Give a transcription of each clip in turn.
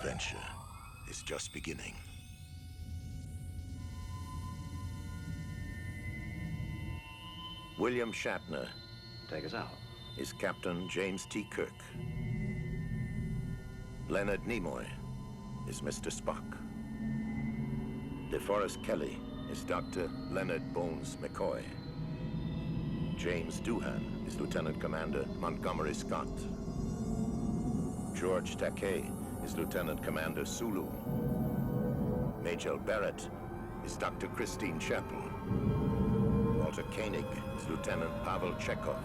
adventure is just beginning. William Shatner Take us out. is Captain James T. Kirk. Leonard Nimoy is Mr. Spock. DeForest Kelley is Dr. Leonard Bones McCoy. James Doohan is Lieutenant Commander Montgomery Scott. George Takei is Lieutenant Commander Sulu. Majel Barrett is Dr. Christine Chapel. Walter Koenig is Lieutenant Pavel Chekhov.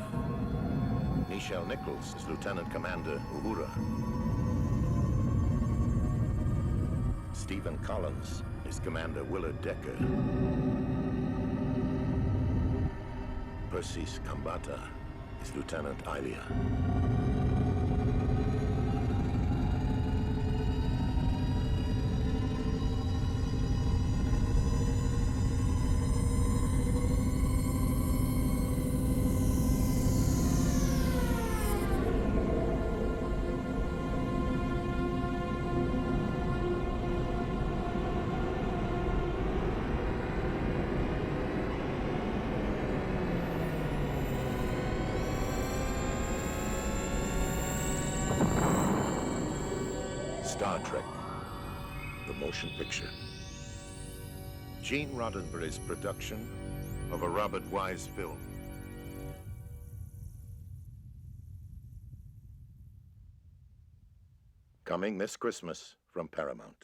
Nichelle Nichols is Lieutenant Commander Uhura. Stephen Collins is Commander Willard Decker. Persis Kambata is Lieutenant Ilia. Star Trek, the motion picture. Gene Roddenberry's production of a Robert Wise film. Coming this Christmas from Paramount.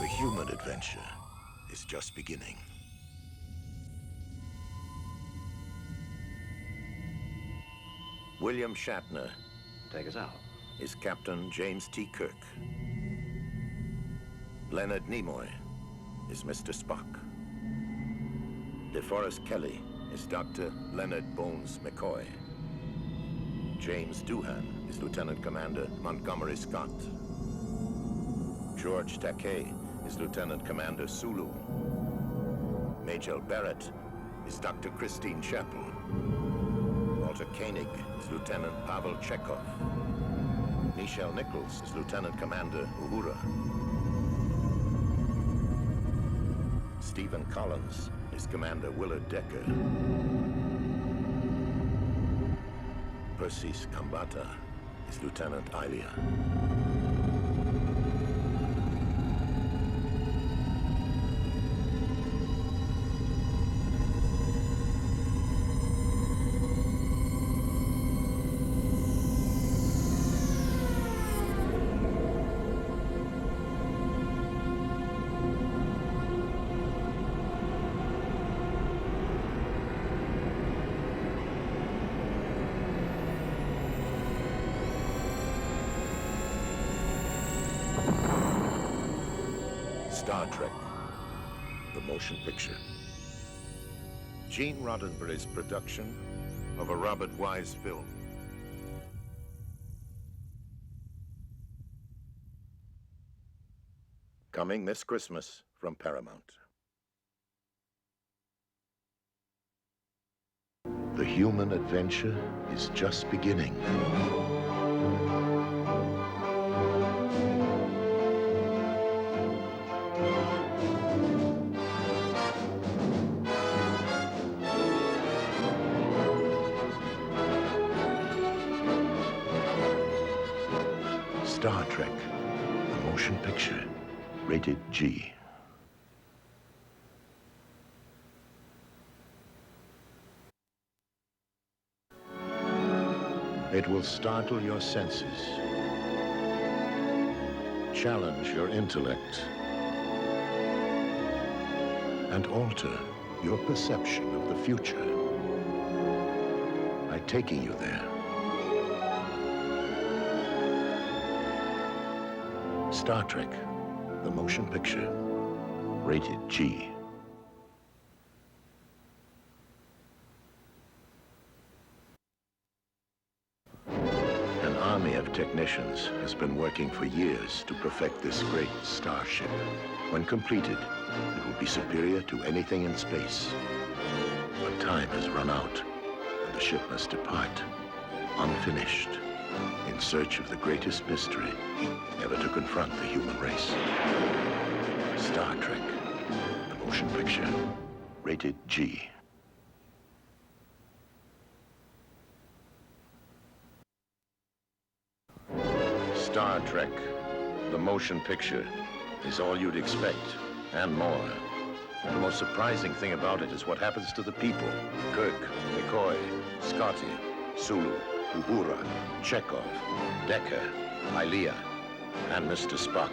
The human adventure is just beginning. William Shatner Take us out. is Captain James T. Kirk. Leonard Nimoy is Mr. Spock. DeForest Kelley is Dr. Leonard Bones McCoy. James Doohan is Lieutenant Commander Montgomery Scott. George Takei is Lieutenant Commander Sulu. Majel Barrett is Dr. Christine Chapel. Walter Koenig is Lieutenant Pavel Chekhov. Nichelle Nichols is Lieutenant Commander Uhura. Stephen Collins is Commander Willard Decker. Persis Kambata is Lieutenant Ilia. Star Trek, the motion picture. Gene Roddenberry's production of a Robert Wise film. Coming this Christmas from Paramount. The human adventure is just beginning. Star Trek, the motion picture, rated G. It will startle your senses, challenge your intellect, and alter your perception of the future by taking you there. Star Trek, the motion picture, rated G. technicians has been working for years to perfect this great starship. When completed, it will be superior to anything in space. But time has run out, and the ship must depart, unfinished, in search of the greatest mystery ever to confront the human race. Star Trek, the motion picture, rated G. Star Trek, the motion picture, is all you'd expect, and more. The most surprising thing about it is what happens to the people. Kirk, McCoy, Scotty, Sulu, Uhura, Chekhov, Decker, Ilea, and Mr. Spock.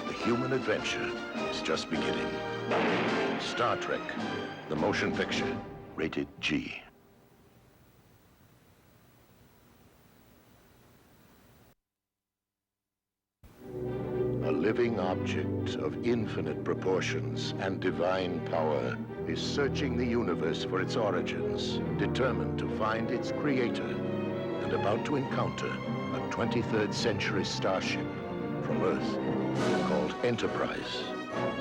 The human adventure is just beginning. Star Trek, the motion picture, rated G. A living object of infinite proportions and divine power is searching the universe for its origins, determined to find its creator, and about to encounter a 23rd century starship from Earth called Enterprise.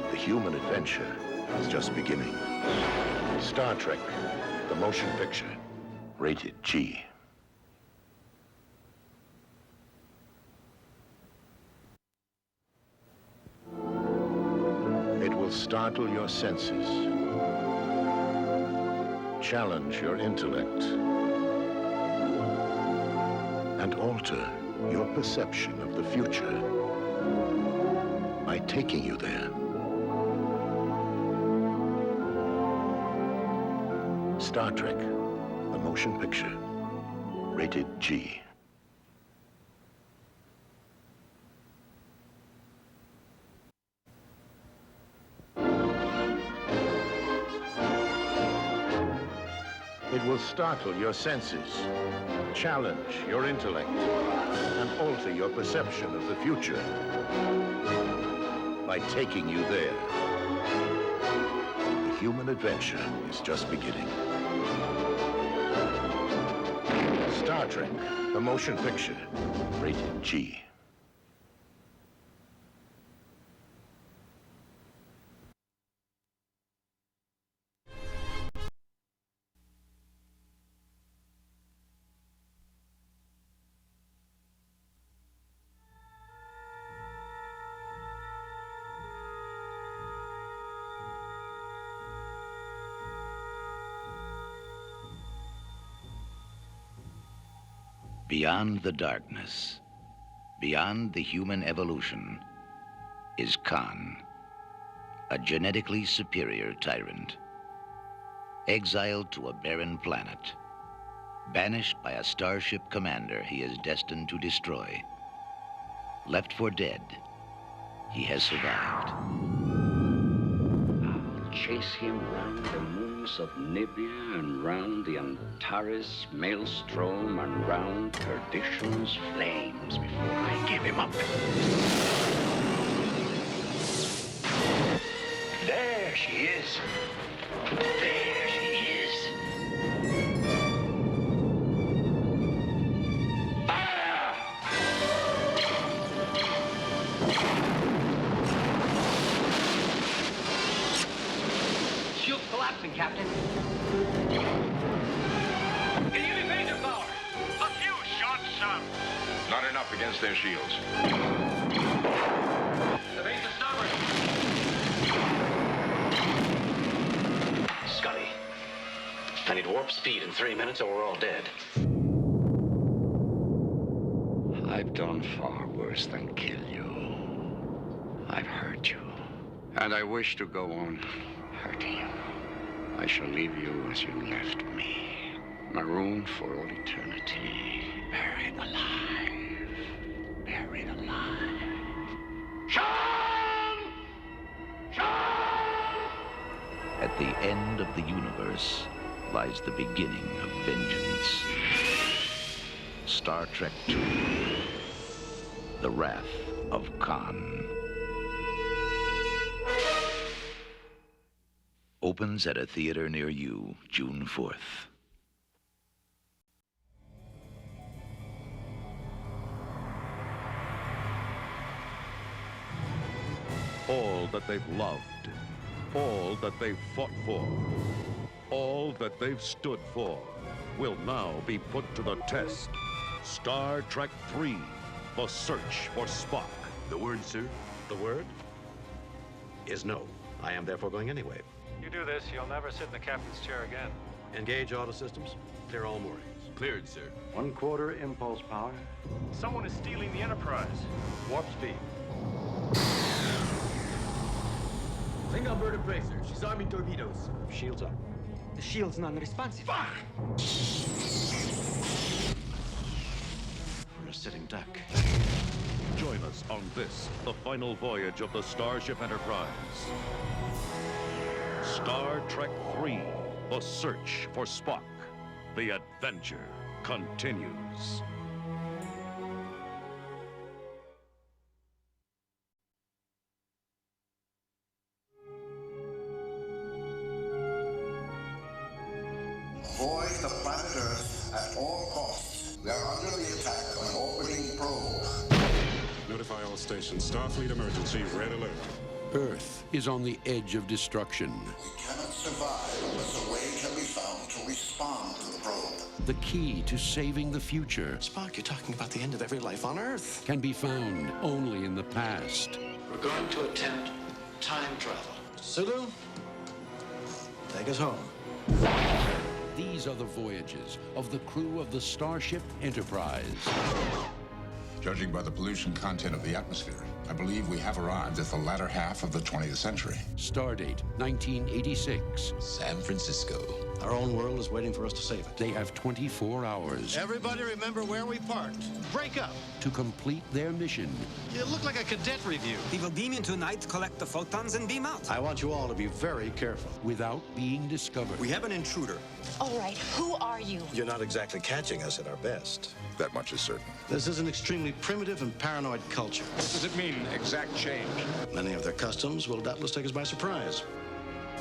The human adventure is just beginning. Star Trek, the motion picture, rated G. It will startle your senses, challenge your intellect, and alter your perception of the future by taking you there. Star Trek, the motion picture, rated G. It will startle your senses, challenge your intellect, and alter your perception of the future by taking you there. The human adventure is just beginning. Star Trek, the motion picture, rated G. Beyond the darkness, beyond the human evolution, is Khan, a genetically superior tyrant. Exiled to a barren planet, banished by a starship commander he is destined to destroy. Left for dead, he has survived. I'll chase him round the moons of Nibia and round the Antares maelstrom and round perdition's flames before I give him up. There she is. There she is. Ah! Shield's collapsing, Captain. Can you evade their power? A few shots, sir. Not enough against their shields. The base is stubborn. Scotty, I need warp speed in 3 minutes or we're all dead. I've done far worse than kill you. I've hurt you. And I wish to go on hurting you. I shall leave you as you left me, marooned for all eternity, buried alive, buried alive. Sean! Sean! At the end of the universe lies the beginning of vengeance. Star Trek II, The Wrath of Khan. Opens at a theater near you, June 4th. All that they've loved, all that they've fought for, all that they've stood for will now be put to the test. Star Trek III, The Search for Spock. The word, sir? The word is no. I am therefore going anyway. You do this, you'll never sit in the captain's chair again. Engage auto systems. Clear all moorings. Cleared, sir. 1/4 impulse power. Someone is stealing the Enterprise. Warp speed. Klingon bird of prey, sir. She's arming torpedoes. Shields up. The shield's non-responsive. For a sitting duck. Join us on this, the final voyage of the Starship Enterprise. Star Trek III, The Search for Spock. The adventure continues. Avoid the planet Earth at all costs. We are under the attack of an orbiting probe. Notify all stations. Starfleet emergency, red alert. Earth is on the edge of destruction. We cannot survive unless a way can be found to respond to the probe. The key to saving the future Spock, you're talking about the end of every life on Earth. can be found only in the past. We're going to attempt time travel. Sulu, take us home. These are the voyages of the crew of the Starship Enterprise. Judging by the pollution content of the atmosphere, I believe we have arrived at the latter half of the 20th century. Stardate 1986. San Francisco. Our own world is waiting for us to save it. They have 24 hours Everybody remember where we parked. Break up. to complete their mission. You look like a cadet review. We will beam into night, collect the photons, and beam out. I want you all to be very careful. Without being discovered. We have an intruder. All right, who are you? You're not exactly catching us at our best. That much is certain. This is an extremely primitive and paranoid culture. What does it mean, exact change? Many of their customs will doubtless take us by surprise.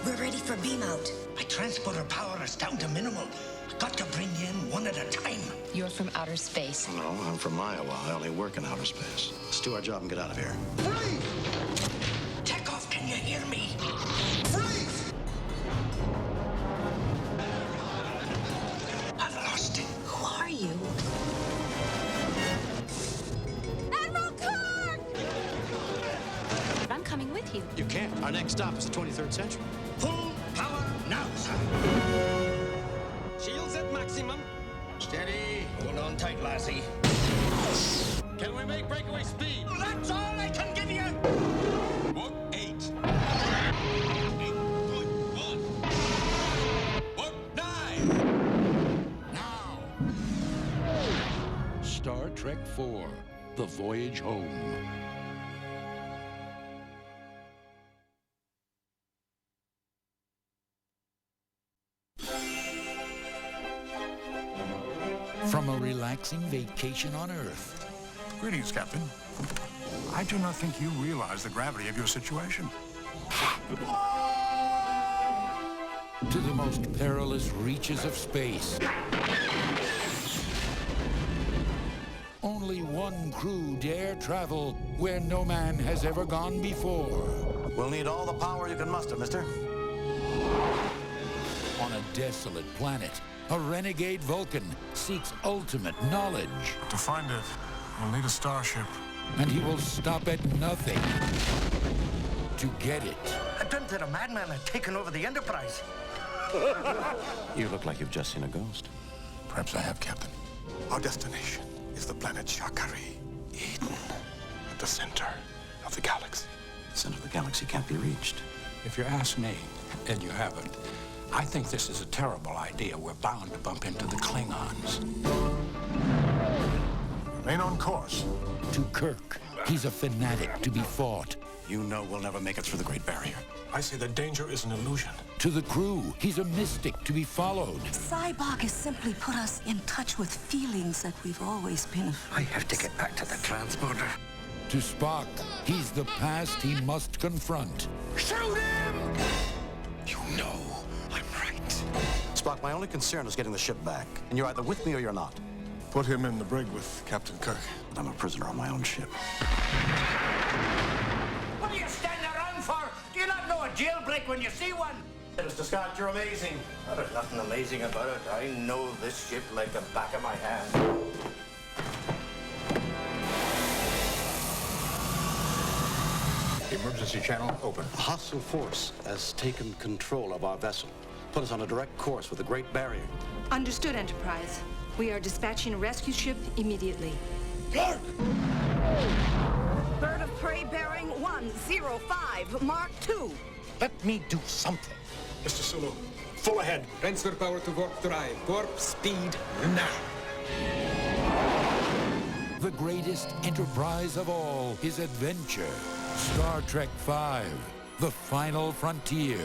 We're ready for beam out. My transporter power is down to minimum. I got to bring you in one at a time. You're from outer space. No, I'm from Iowa. I only work in outer space. Let's do our job and get out of here. Freeze! Chekhov, can you hear me? Freeze! I've lost it. Who are you? Admiral Kirk! I'm coming with you. You can't. Our next stop is the 23rd century. Full power now, sir. Shields at maximum. Steady. Hold on tight, lassie. Can we make breakaway speed? That's all I can give you. Warp 8. 8, good, 1. Warp 9. Now. Star Trek IV, The Voyage Home. From a relaxing vacation on Earth Greetings, Captain. I do not think you realize the gravity of your situation. to the most perilous reaches of space. Only one crew dare travel where no man has ever gone before. We'll need all the power you can muster, mister. On a desolate planet, a renegade Vulcan seeks ultimate knowledge. To find it, we'll need a starship. And he will stop at nothing to get it. I dreamt that a madman had taken over the Enterprise. You look like you've just seen a ghost. Perhaps I have, Captain. Our destination is the planet Shakari, Eden, at the center of the galaxy. The center of the galaxy can't be reached. If you ask me, and you haven't, I think this is a terrible idea. We're bound to bump into the Klingons. Remain on course. To Kirk, he's a fanatic to be fought. You know we'll never make it through the Great Barrier. I say the danger is an illusion. To the crew, he's a mystic to be followed. Cybok has simply put us in touch with feelings that we've always been afraid. I have to get back to the transporter. To Spock, he's the past he must confront. Shoot him! You know I'm right. Spock, my only concern is getting the ship back. And you're either with me or you're not. Put him in the brig with Captain Kirk. I'm a prisoner on my own ship. What are you standing around jailbreak when you see one. Mr. Scott, you're amazing. There's nothing amazing about it. I know this ship like the back of my hand. Emergency channel open. A hostile force has taken control of our vessel. Put us on a direct course with the Great Barrier. Understood, Enterprise. We are dispatching a rescue ship immediately. Clark! Bird of prey bearing 105, Mark II. Let me do something. Mr. Sulu, full ahead. Transfer power to warp drive. Warp speed now. The greatest enterprise of all is adventure. Star Trek V, The Final Frontier.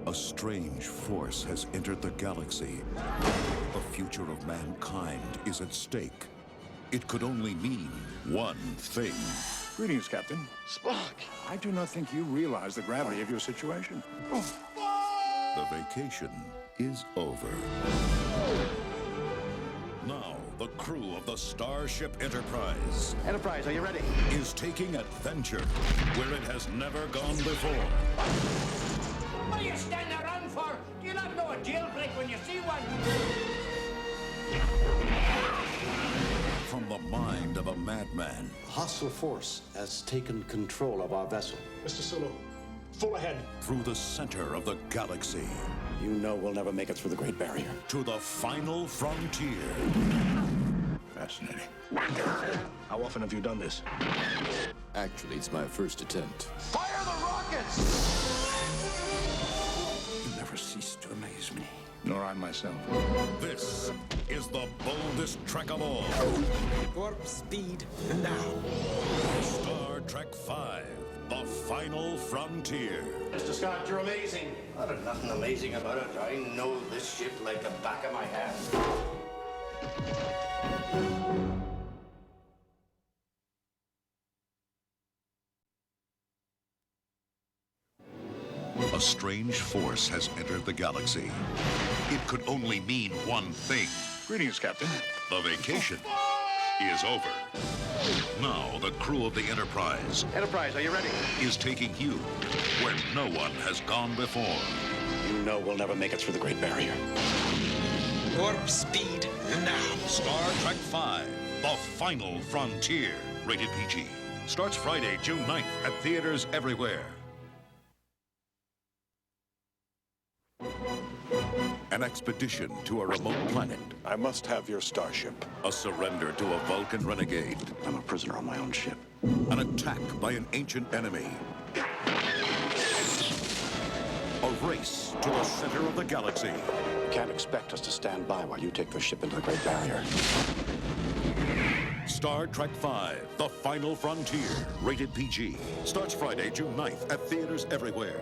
A strange force has entered the galaxy. The future of mankind is at stake. It could only mean one thing. Greetings, Captain. Spock! I do not think you realize the gravity of your situation. The vacation is over. Now, the crew of the Starship Enterprise. Enterprise, are you ready? Is taking adventure where it has never gone before. What are you standing around for? Do you not know a jailbreak when you see one? From the mind of a madman. A hostile force has taken control of our vessel. Mr. Sulu, full ahead. Through the center of the galaxy. You know we'll never make it through the Great Barrier. To the final frontier. Fascinating. How often have you done this? Actually, it's my first attempt. Fire the rockets! You never cease to amaze me. Nor I myself. This is the boldest trek of all. Warp speed now. Star Trek V, The Final Frontier. Mr. Scott, you're amazing. There's nothing amazing about it. I know this ship like the back of my hand. A strange force has entered the galaxy. It could only mean one thing. Greetings, Captain. The vacation is over. Now, the crew of the Enterprise Enterprise, are you ready? is taking you where no one has gone before. You know we'll never make it through the Great Barrier. Warp speed now. Star Trek V, The Final Frontier. Rated PG. Starts Friday, June 9th at theaters everywhere. An expedition to a remote planet. I must have your starship. A surrender to a Vulcan renegade. I'm a prisoner on my own ship. An attack by an ancient enemy. A race to the center of the galaxy. You can't expect us to stand by while you take the ship into the Great Barrier. Star Trek V, The Final Frontier. Rated PG. Starts Friday, June 9th at theaters everywhere.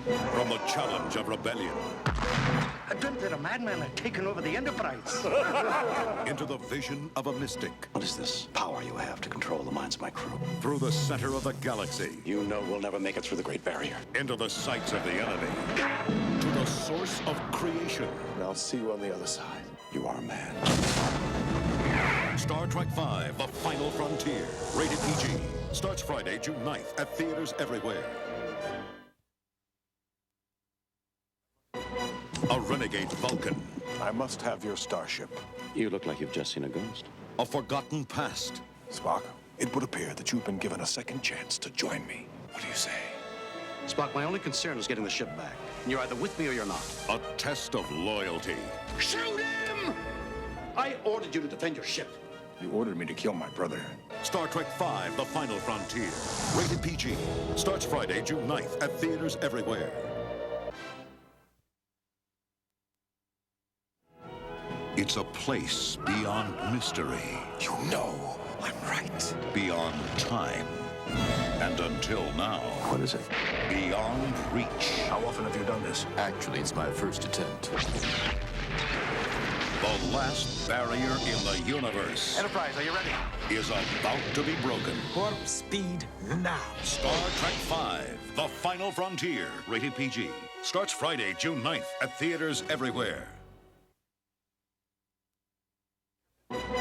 From the challenge of rebellion. I dreamt that a madman had taken over the Enterprise. Into the vision of a mystic. What is this power you have to control the minds of my crew? Through the center of the galaxy. You know we'll never make it through the Great Barrier. Into the sights of the enemy. To the source of creation. And I'll see you on the other side. You are a man. Star Trek V, The Final Frontier. Rated PG. Starts Friday, June 9th at theaters everywhere. A renegade Vulcan. I must have your starship. You look like you've just seen a ghost. A forgotten past. Spock, it would appear that you've been given a second chance to join me. What do you say? Spock, my only concern is getting the ship back. And you're either with me or you're not. A test of loyalty. Shoot him! I ordered you to defend your ship. You ordered me to kill my brother. Star Trek V, The Final Frontier. Rated PG. Starts Friday, June 9th at theaters everywhere. It's a place beyond mystery. You know I'm right. Beyond time. And until now... What is it? Beyond reach. How often have you done this? Actually, it's my first attempt. The last barrier in the universe... Enterprise, are you ready? ...is about to be broken. Warp speed now. Star Trek V, The Final Frontier. Rated PG. starts Friday, June 9th at theaters everywhere.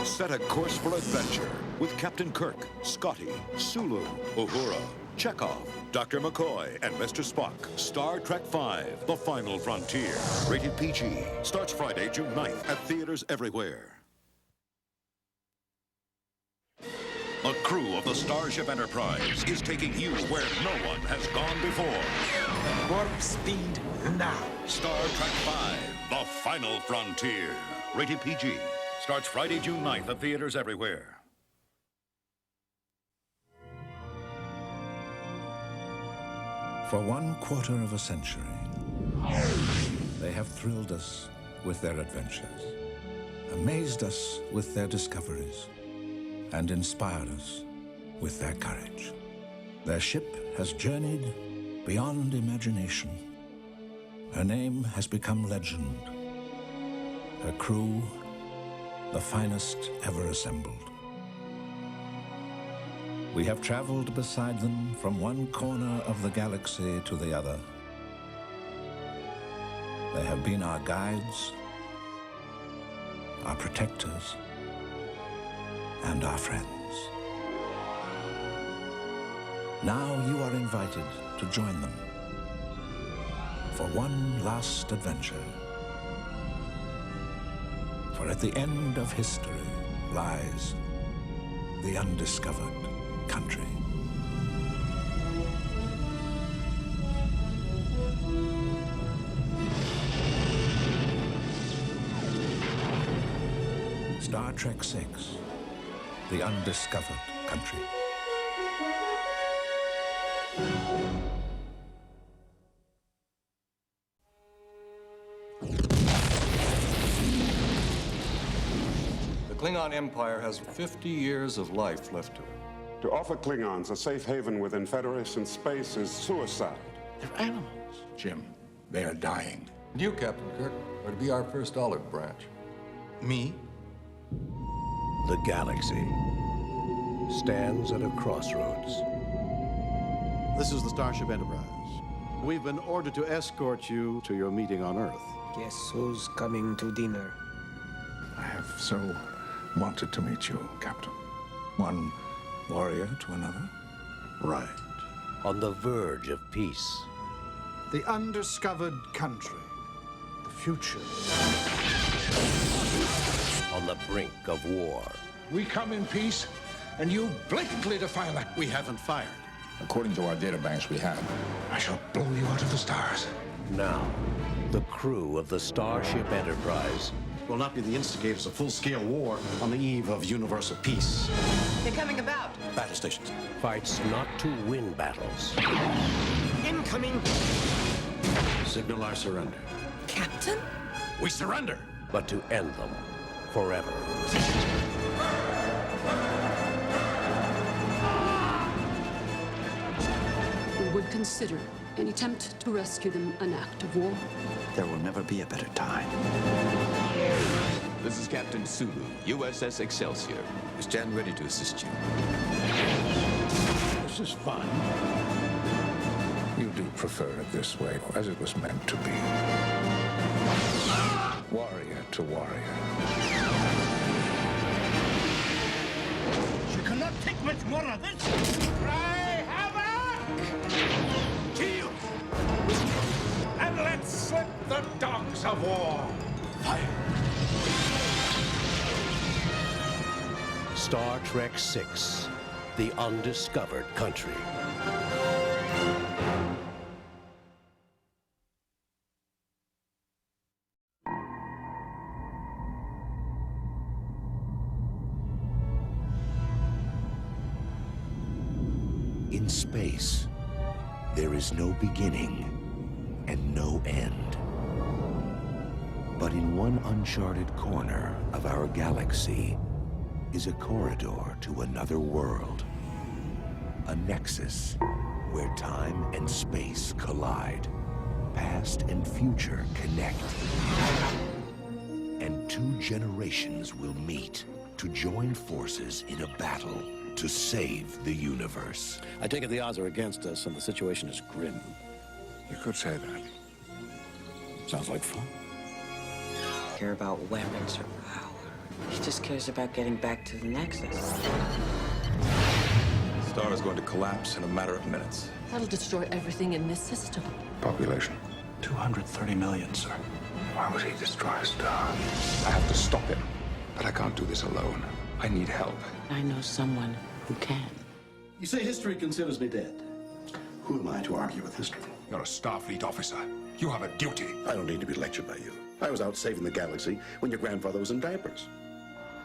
Set a course for adventure with Captain Kirk, Scotty, Sulu, Uhura, Chekhov, Dr. McCoy, and Mr. Spock. Star Trek V, The Final Frontier. Rated PG. Starts Friday, June 9th at theaters everywhere. The crew of the Starship Enterprise is taking you where no one has gone before. Warp speed now. Star Trek V, The Final Frontier. Rated PG. Starts Friday, June 9th at theaters everywhere. For 1/4 of a century, they have thrilled us with their adventures, amazed us with their discoveries, and inspired us with their courage. Their ship has journeyed beyond imagination. Her name has become legend. Her crew, the finest ever assembled. We have traveled beside them from one corner of the galaxy to the other. They have been our guides, our protectors, and our friends. Now you are invited to join them for one last adventure. For at the end of history lies the undiscovered country. Star Trek VI, The Undiscovered Country. The Klingon Empire has 50 years of life left to it. To offer Klingons a safe haven within Federation space is suicide. They're animals. Jim, they are dying. And you, Captain Kirk, are to be our first olive branch. Me? The galaxy stands at a crossroads. This is the Starship Enterprise. We've been ordered to escort you to your meeting on Earth. Guess who's coming to dinner? I have so wanted to meet you, Captain. One warrior to another. Right. On the verge of peace. The undiscovered country. The future. On the brink of war. We come in peace, and you blatantly defy that. We haven't fired. According to our databanks we have, I shall blow you out of the stars. Now, the crew of the Starship Enterprise will not be the instigators of full-scale war on the eve of universal peace. They're coming about. Battle stations. fights not to win battles. Incoming. Signal our surrender. Captain? We surrender. But to end them forever. We would consider an attempt to rescue them an act of war. There will never be a better time. This is Captain Sulu, USS Excelsior. We stand ready to assist you. This is fun. You do prefer it this way, as it was meant to be. Warrior to warrior. You cannot take much more of this. Cry havoc! Kill! And let's slip the dogs of war. Fire! Star Trek VI, The Undiscovered Country. In space, there is no beginning and no end. But in one uncharted corner of our galaxy is a corridor to another world. A nexus where time and space collide, past and future connect. And two generations will meet to join forces in a battle to save the universe. I take it the odds are against us and the situation is grim. You could say that. Sounds like fun. Care about weapons or power. He just cares about getting back to the Nexus. Star is going to collapse in a matter of minutes. That'll destroy everything in this system. Population? 230 million, sir. Why would he destroy a star? I have to stop him, but I can't do this alone. I need help. I know someone who can. You say history considers me dead. Who am I to argue with history? You're a Starfleet officer. You have a duty. I don't need to be lectured by you. I was out saving the galaxy when your grandfather was in diapers.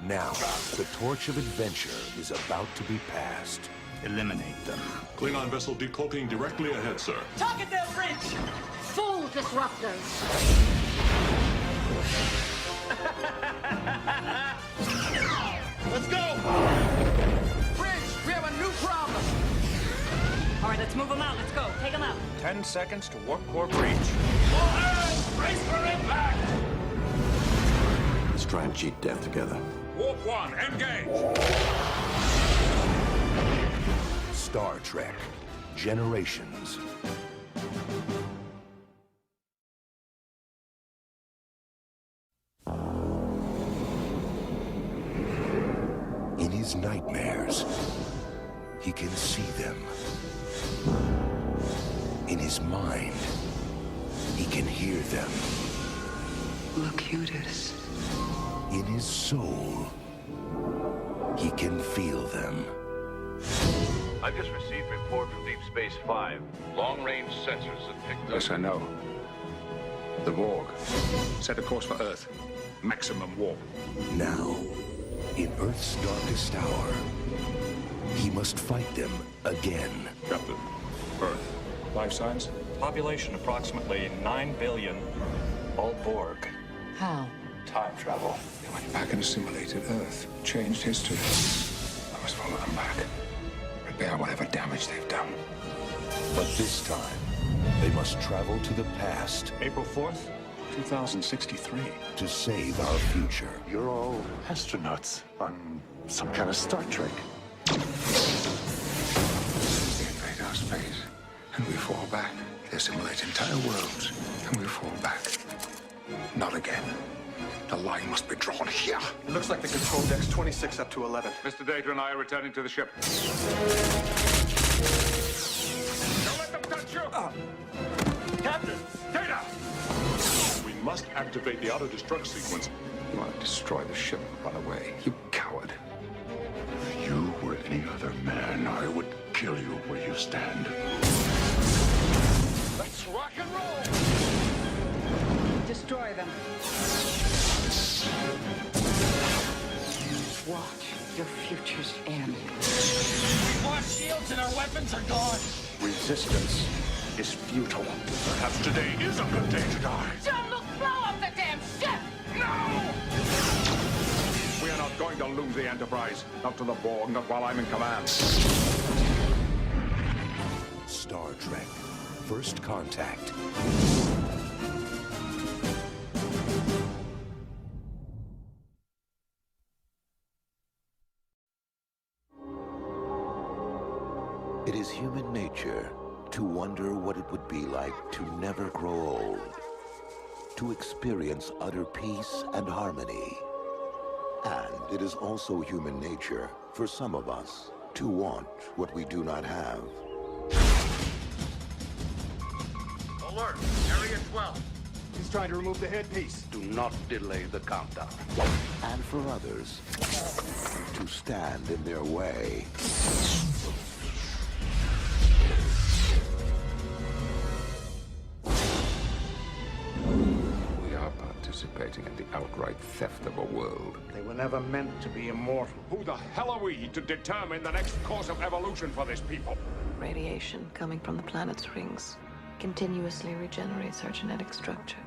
Now, the torch of adventure is about to be passed. Eliminate them. Klingon vessel decloaking directly ahead, sir. Target their bridge! Full disruptors! Let's go! Bridge, we have a new problem! All right, let's move them out. Let's go. Take them out. 10 seconds to warp core breach. All hands, brace for impact! Let's try and cheat death together. Warp 1, engage! Star Trek Generations. In his nightmares, he can see them. In his mind, he can hear them. Locutus. In his soul, he can feel them. I've just received a report from Deep Space 5. Long-range sensors have picked up... Yes, I know. The Borg. Set a course for Earth. Maximum warp. Now, in Earth's darkest hour, he must fight them again. Captain, Earth. Life signs? Population approximately 9 billion. All Borg. How? Time travel. They went back and assimilated Earth. Changed history. I must follow them back. Repair whatever damage they've done. But this time, they must travel to the past. April 4th, 2063. To save our future. You're all astronauts on some kind of Star Trek. They invade our space, and we fall back. They assimilate entire worlds, and we fall back. Not again. The line must be drawn here. It looks like the control deck's 26 up to 11. Mr. Data and I are returning to the ship. Don't let them touch you! Captain! Data! We must activate the auto-destruct sequence. You want to destroy the ship and run away. You coward. If you were any other man, I would kill you where you stand. Let's rock and roll! Destroy them. Watch your futures end. We want shields and our weapons are gone! Resistance is futile. Perhaps today is a good day to die. John, look, blow up the damn ship! No! We are not going to lose the Enterprise. Not to the Borg, not while I'm in command. Star Trek First Contact. It is human nature to wonder what it would be like to never grow old, to experience utter peace and harmony. And it is also human nature for some of us to want what we do not have. Alert! Area 12. He's trying to remove the headpiece. Do not delay the countdown. And for others, to stand in their way. We are participating in the outright theft of a world. They were never meant to be immortal. Who the hell are we to determine the next course of evolution for this people? Radiation coming from the planet's rings continuously regenerates our genetic structure.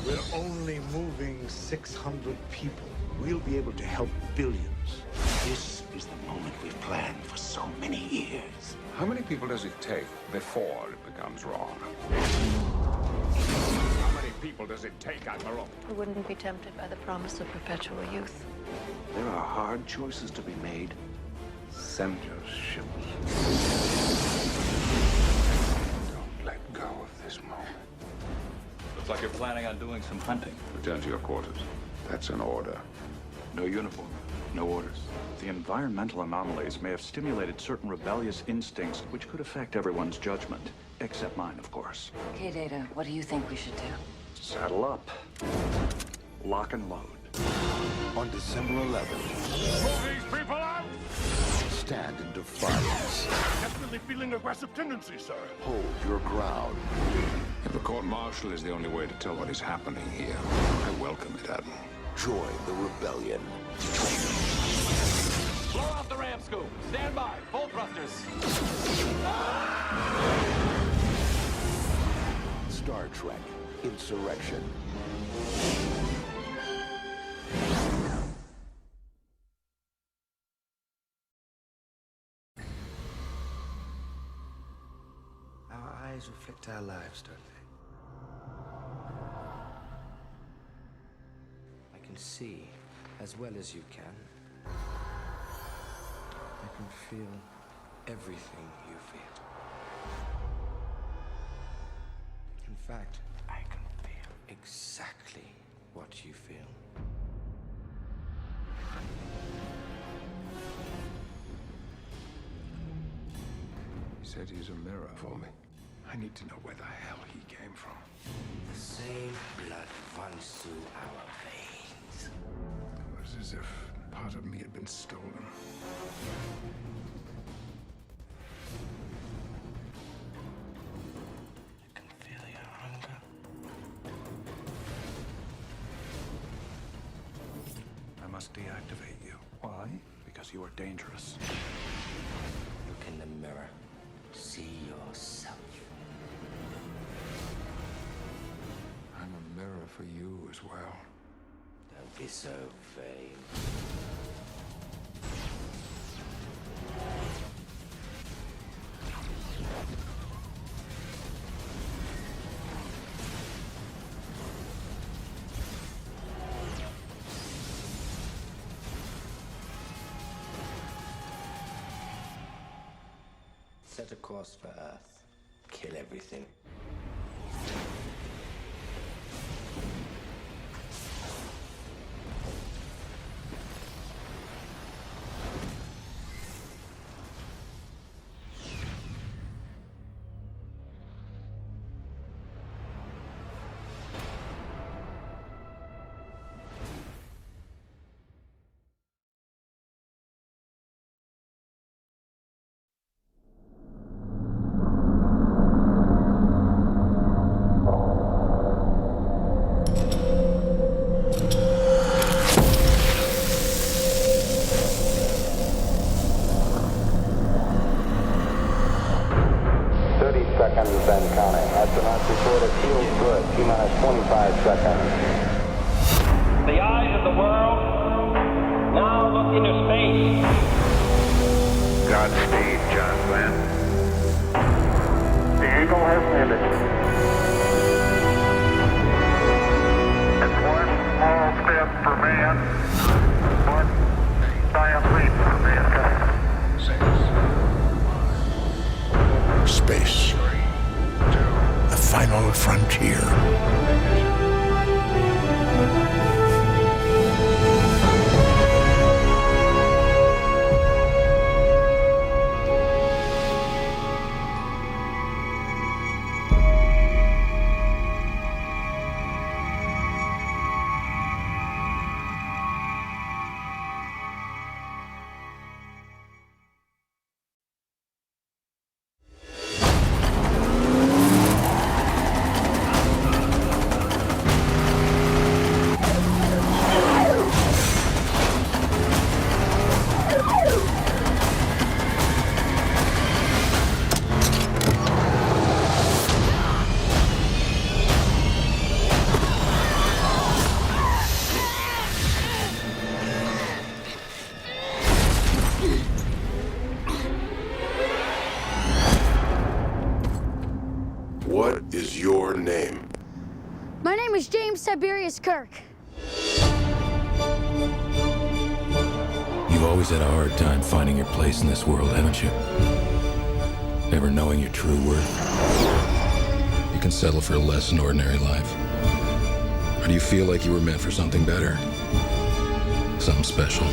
We're only moving 600 people. We'll be able to help billions. This is the moment we've planned for so many years. How many people does it take before it becomes wrong? How many people does it take, Admiral? Who wouldn't be tempted by the promise of perpetual youth? There are hard choices to be made. Send your ships. Don't let go of this moment. Looks like you're planning on doing some hunting. Return to your quarters. That's an order. No uniform, no orders. The environmental anomalies may have stimulated certain rebellious instincts which could affect everyone's judgment, except mine, of course. Okay, Data, what do you think we should do? Saddle up. Lock and load. On December 11th, Move these people out! stand in defiance. Definitely feeling aggressive tendencies, sir. Hold your ground. If a court-martial is the only way to tell what is happening here, I welcome it, Admiral. Join the rebellion. Blow off the ram scoop. Stand by. Full thrusters. Star Trek Insurrection. Our eyes reflect our lives, don't they? I can see as well as you can. I can feel everything you feel. In fact, I can feel exactly what you feel. He said he's a mirror for me. I need to know where the hell he came from. The same blood runs through our veins. It was as if part of me had been stolen. I can feel your hunger. I must deactivate you. Why? Because you are dangerous. Look in the mirror. See yourself. I'm a mirror for you as well. Don't be so vain. Set a course for Earth. Kill everything. Then counting. Astronauts report it feels good. T-minus 25 seconds. The eyes of the world now look into space. Godspeed, John Glenn. The Eagle has landed. It's one small step for man, one giant leap for mankind. Space. The final frontier. What is your name? My name is James Tiberius Kirk. You've always had a hard time finding your place in this world, haven't you? Never knowing your true worth. can settle for less than ordinary life? Or do you feel like you were meant for something better? Something special?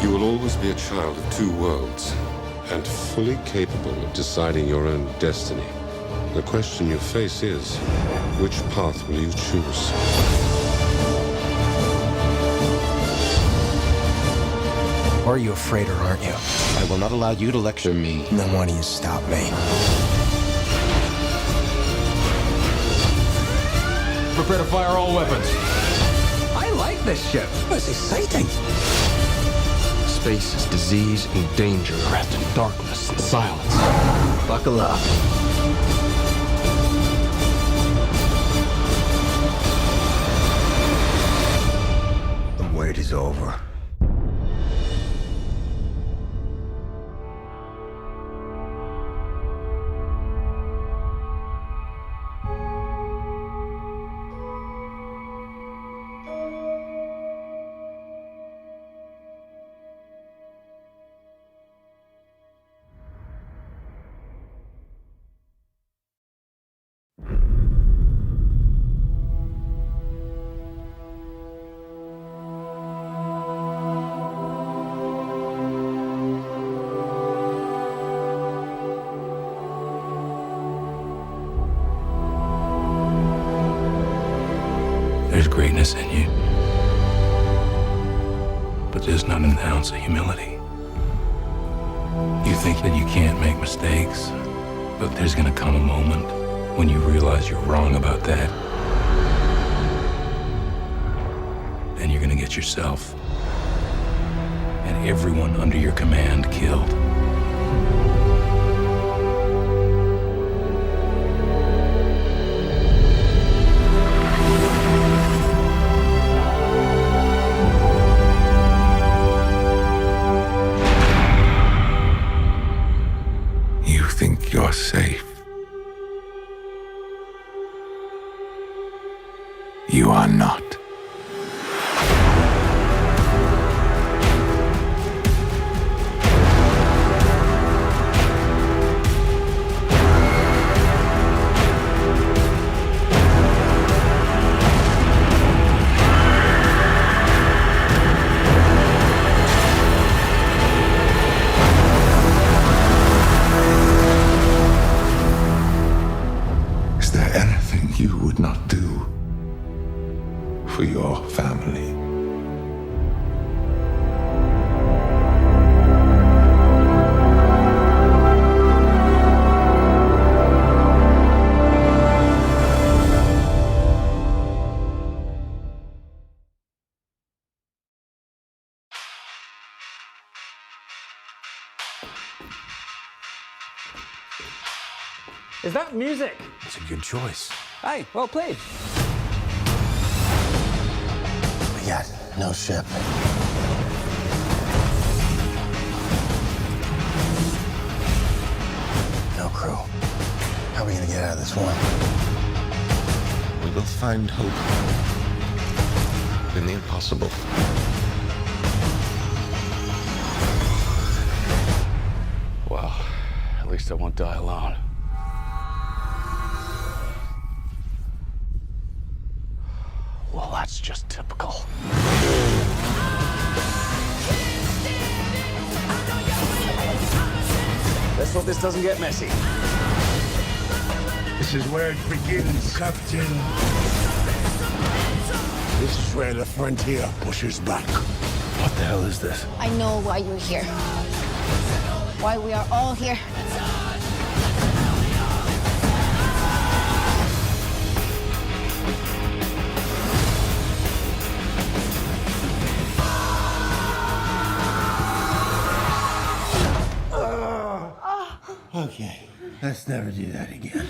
You will always be a child of two worlds, and fully capable of deciding your own destiny. The question you face is, which path will you choose? Or are you afraid, or aren't you? I will not allow you to lecture me. Then why do you stop me? Prepare to fire all weapons. I like this ship. It's exciting. Space is disease and danger, wrapped in darkness and silence. Buckle up. The wait is over. There's greatness in you. But there's not an ounce of humility. You think that you can't make mistakes, but there's gonna come a moment when you realize you're wrong about that. Then you're gonna get yourself and everyone under your command killed. You think you're safe. You are not. Is there anything you would not do for your family? Is that music? It's a good choice. Hey, well played. We got no ship. No crew. How are we gonna get out of this one? We will find hope in the impossible. Well, at least I won't die alone. Well, that's just typical. Let's hope this doesn't get messy. This is where it begins, Captain. This is where the frontier pushes back. What the hell is this? I know why you're here. Why we are all here. Okay, let's never do that again.